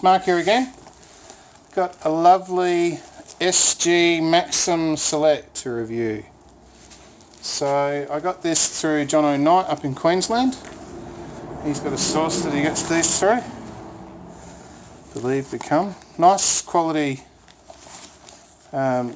Mark here again. Got a lovely SG Maxxum Select to review. So I got this through John O'Knight up in Queensland. He's got a source that he gets these through. Believe they come. Nice quality. I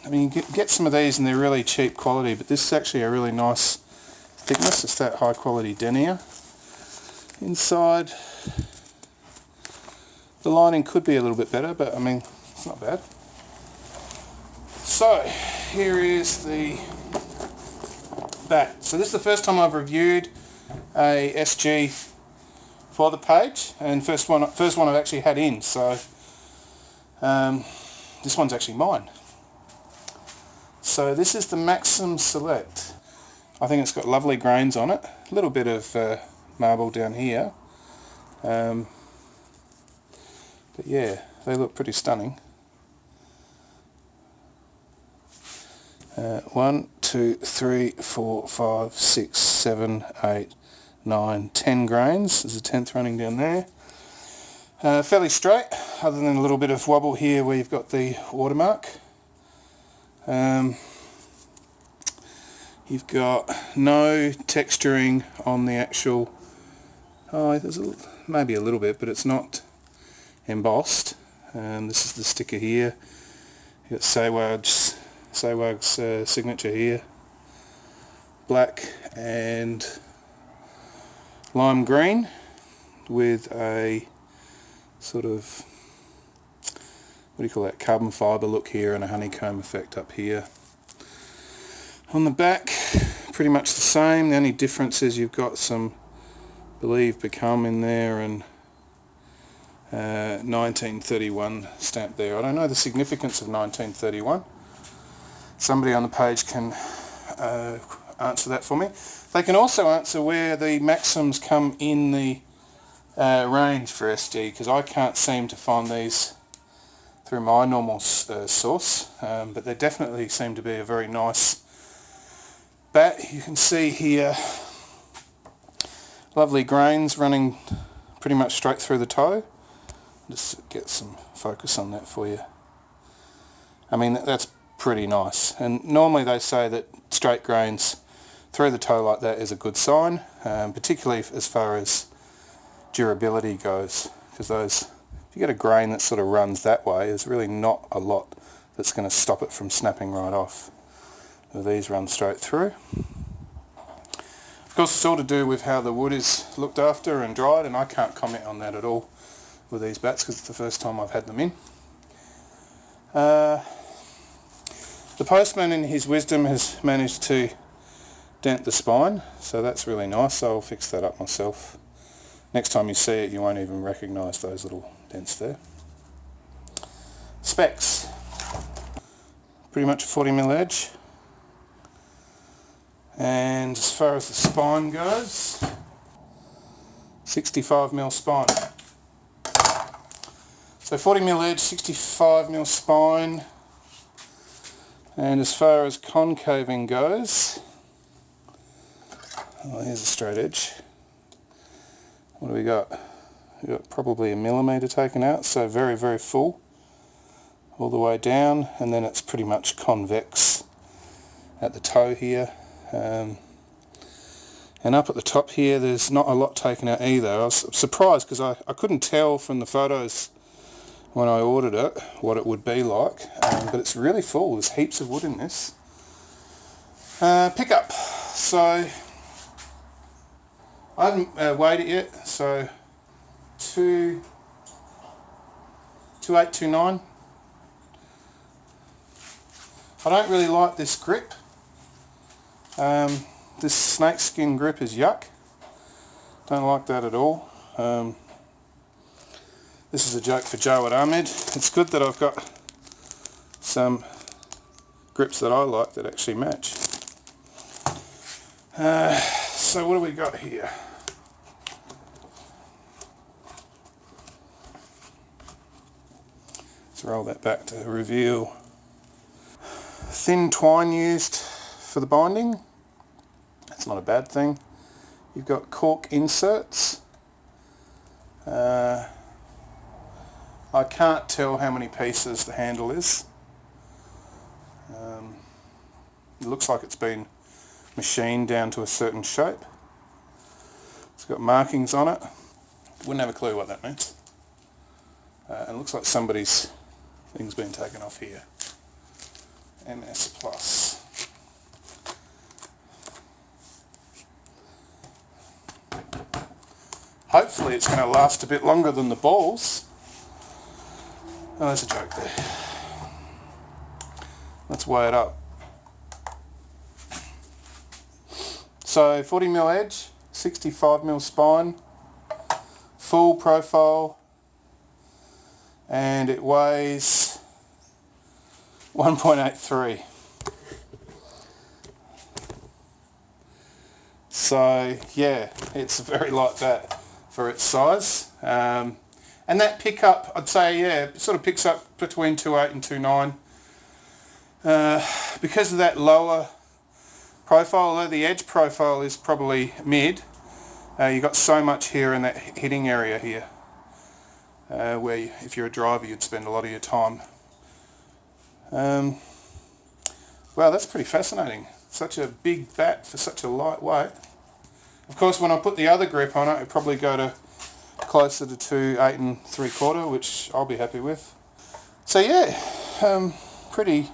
mean, you get some of these and they're really cheap quality, but this is actually a really nice thickness. It's that high quality denier. Inside, the lining could be a little bit better, but I mean, it's not bad. So here is the back. So this is the first time I've reviewed a SG for the page, and first one I've actually had in. So this one's actually mine. So this is the Maxxum Select. I think it's got lovely grains on it. A little bit of marble down here. But yeah, they look pretty stunning. 1, 2, 3, 4, 5, 6, 7, 8, 9, 10 grains. There's a 10th running down there. Fairly straight, other than a little bit of wobble here where you've got the watermark. You've got no texturing on the actual, there's maybe a little bit, but it's not embossed. This is the sticker here. You've got Saywag's signature here. Black and lime green with a sort of, what do you call that, carbon fibre look here and a honeycomb effect up here. On the back, pretty much the same. The only difference is you've got some, believe, Become in there and 1931 stamp there. I don't know the significance of 1931. Somebody on the page can answer that for me. They can also answer where the Maxxums come in the range for SG, because I can't seem to find these through my normal source, but they definitely seem to be a very nice bat. You can see here lovely grains running pretty much straight through the toe. Just get some focus on that for you. I mean, that's pretty nice, and normally they say that straight grains through the toe like that is a good sign, particularly as far as durability goes, because if you get a grain that sort of runs that way, there's really not a lot that's going to stop it from snapping right off. Well, these run straight through. Of course, it's all to do with how the wood is looked after and dried, and I can't comment on that at all with these bats because it's the first time I've had them in. The postman in his wisdom has managed to dent the spine, so that's really nice. So I'll fix that up myself. Next time you see it, you won't even recognise those little dents there. Specs. Pretty much a 40mm edge. And as far as the spine goes, 65mm spine. So 40mm edge, 65mm spine. And as far as concaving goes, here's a straight edge. What do we got? We've got probably 1mm taken out, so very, very full all the way down, and then it's pretty much convex at the toe here. And up at the top here, there's not a lot taken out either. I was surprised because I couldn't tell from the photos when I ordered it what it would be like, but it's really full. There's heaps of wood in this. Pickup. So I haven't weighed it yet, so 2829. I don't really like this grip. This snakeskin grip is yuck. Don't like that at all. This is a joke for Joe at Ahmed. It's good that I've got some grips that I like that actually match. So what do we got here? Let's roll that back to reveal. Thin twine used for the binding. That's not a bad thing. You've got cork inserts. I can't tell how many pieces the handle is. It looks like it's been machined down to a certain shape. It's got markings on it. Wouldn't have a clue what that means. It looks like somebody's thing's been taken off here. MS Plus. Hopefully it's going to last a bit longer than the balls. Oh, there's a joke there. Let's weigh it up. So 40mm edge, 65mm spine, full profile, and it weighs 1.83. So yeah, it's a very light bat for its size. And that pickup, I'd say, yeah, it sort of picks up between 2.8 and 2.9. Because of that lower profile, although the edge profile is probably mid, you've got so much here in that hitting area here, where if you're a driver you'd spend a lot of your time. Wow, that's pretty fascinating. Such a big bat for such a light weight. Of course, when I put the other grip on it, it'd probably go to closer to 2.8 3/4, which I'll be happy with. So yeah, pretty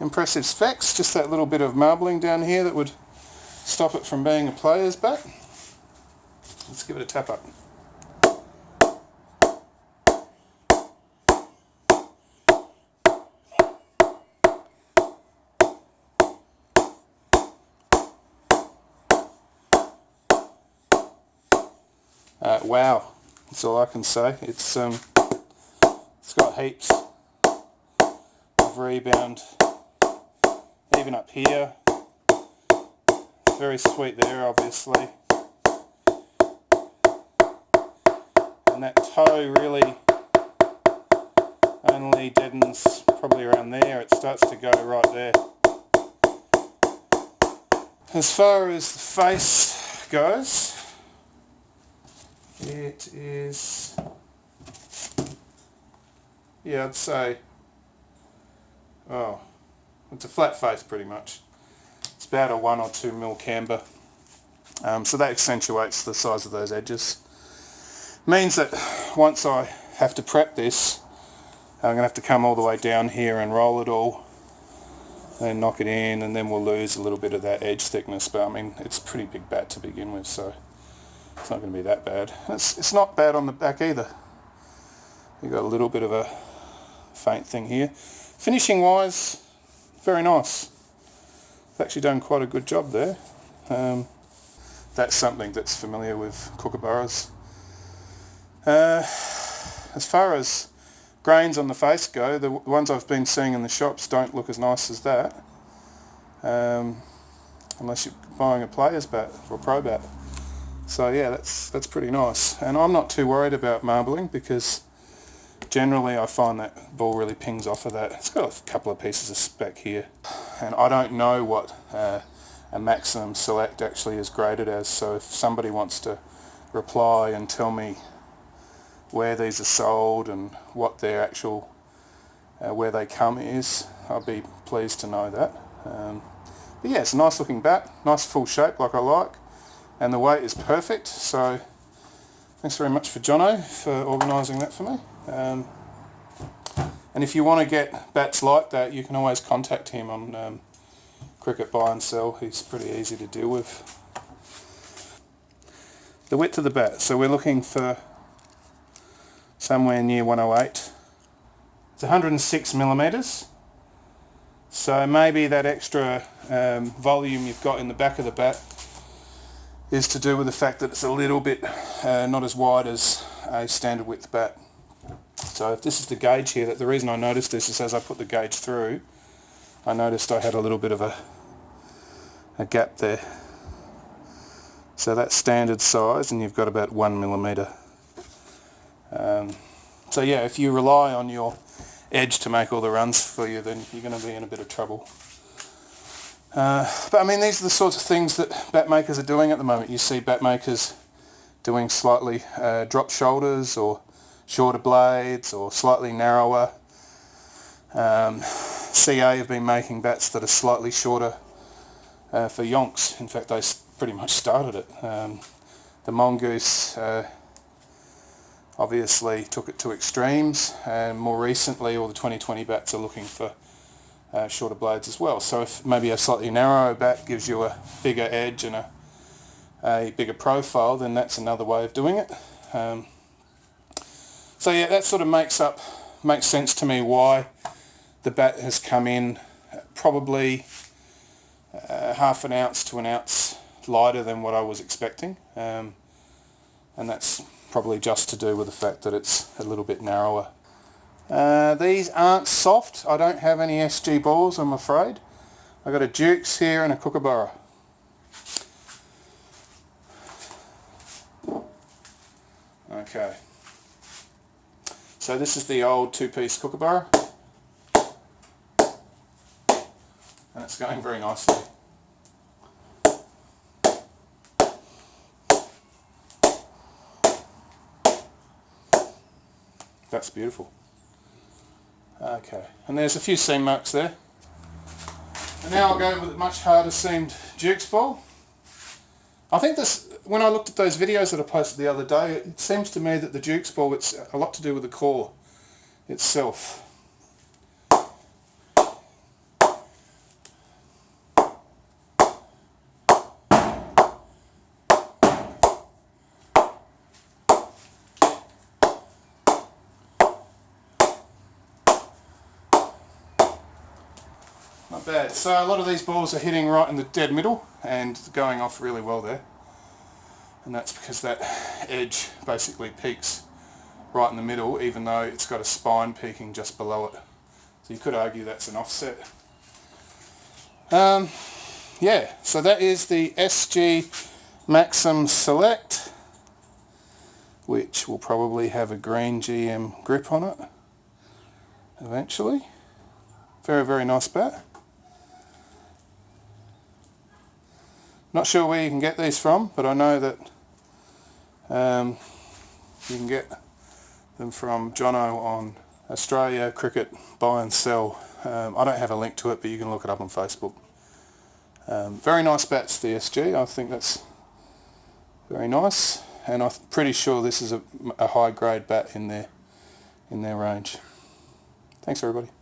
impressive specs. Just that little bit of marbling down here that would stop it from being a player's bat. Let's give it a tap up. Wow, that's all I can say. It's got heaps of rebound, even up here. Very sweet there, obviously. And that toe really only deadens probably around there. It starts to go right there. As far as the face goes, it is, yeah, I'd say, oh, it's a flat face pretty much. It's about a 1 or 2 mil camber. So that accentuates the size of those edges. Means that once I have to prep this, I'm going to have to come all the way down here and roll it all, and knock it in, and then we'll lose a little bit of that edge thickness. But I mean, it's a pretty big bat to begin with, so it's not going to be that bad. It's not bad on the back either. You've got a little bit of a faint thing here. Finishing wise, very nice. It's actually done quite a good job there. That's something that's familiar with kookaburras. As far as grains on the face go, the ones I've been seeing in the shops don't look as nice as that. Unless you're buying a player's bat or a pro bat. So yeah, that's pretty nice. And I'm not too worried about marbling because generally I find that ball really pings off of that. It's got a couple of pieces of spec here. And I don't know what a Maxxum Select actually is graded as, so if somebody wants to reply and tell me where these are sold and what their actual, where they come is, I'll be pleased to know that. But yeah, it's a nice looking bat, nice full shape like I like. And the weight is perfect, so thanks very much for Jono for organising that for me. And if you want to get bats like that, you can always contact him on Cricket Buy and Sell. He's pretty easy to deal with. The width of the bat, so we're looking for somewhere near 108. It's 106 millimetres, so maybe that extra volume you've got in the back of the bat is to do with the fact that it's a little bit not as wide as a standard width bat. So if this is the gauge here, the reason I noticed this is as I put the gauge through, I noticed I had a little bit of a gap there. So that's standard size, and you've got about 1 millimetre. So yeah, if you rely on your edge to make all the runs for you, then you're going to be in a bit of trouble. But I mean, these are the sorts of things that bat makers are doing at the moment. You see bat makers doing slightly drop shoulders or shorter blades or slightly narrower. CA have been making bats that are slightly shorter for yonks. In fact, they pretty much started it. The Mongoose obviously took it to extremes, and more recently all the 2020 bats are looking for shorter blades as well. So if maybe a slightly narrow bat gives you a bigger edge and a bigger profile, then that's another way of doing it. So yeah, that sort of makes sense to me why the bat has come in probably half an ounce to an ounce lighter than what I was expecting, and that's probably just to do with the fact that it's a little bit narrower. These aren't soft. I don't have any SG balls, I'm afraid. I've got a Duke's here and a Kookaburra. Okay. So this is the old two-piece Kookaburra, and it's going very nicely. That's beautiful. Okay, and there's a few seam marks there. And now I'll go with a much harder seamed Duke's ball. I think this, when I looked at those videos that I posted the other day, it seems to me that the Duke's ball, it's a lot to do with the core itself. Not bad. So a lot of these balls are hitting right in the dead middle and going off really well there. And that's because that edge basically peaks right in the middle, even though it's got a spine peaking just below it. So you could argue that's an offset. Yeah, so that is the SG Maxxum Select, which will probably have a green GM grip on it eventually. Very, very nice bat. Not sure where you can get these from, but I know that you can get them from Jono on Australia Cricket Buy and Sell. I don't have a link to it, but you can look it up on Facebook. Very nice bats, the SG. I think that's very nice, and I'm pretty sure this is a high grade bat in their range. Thanks everybody.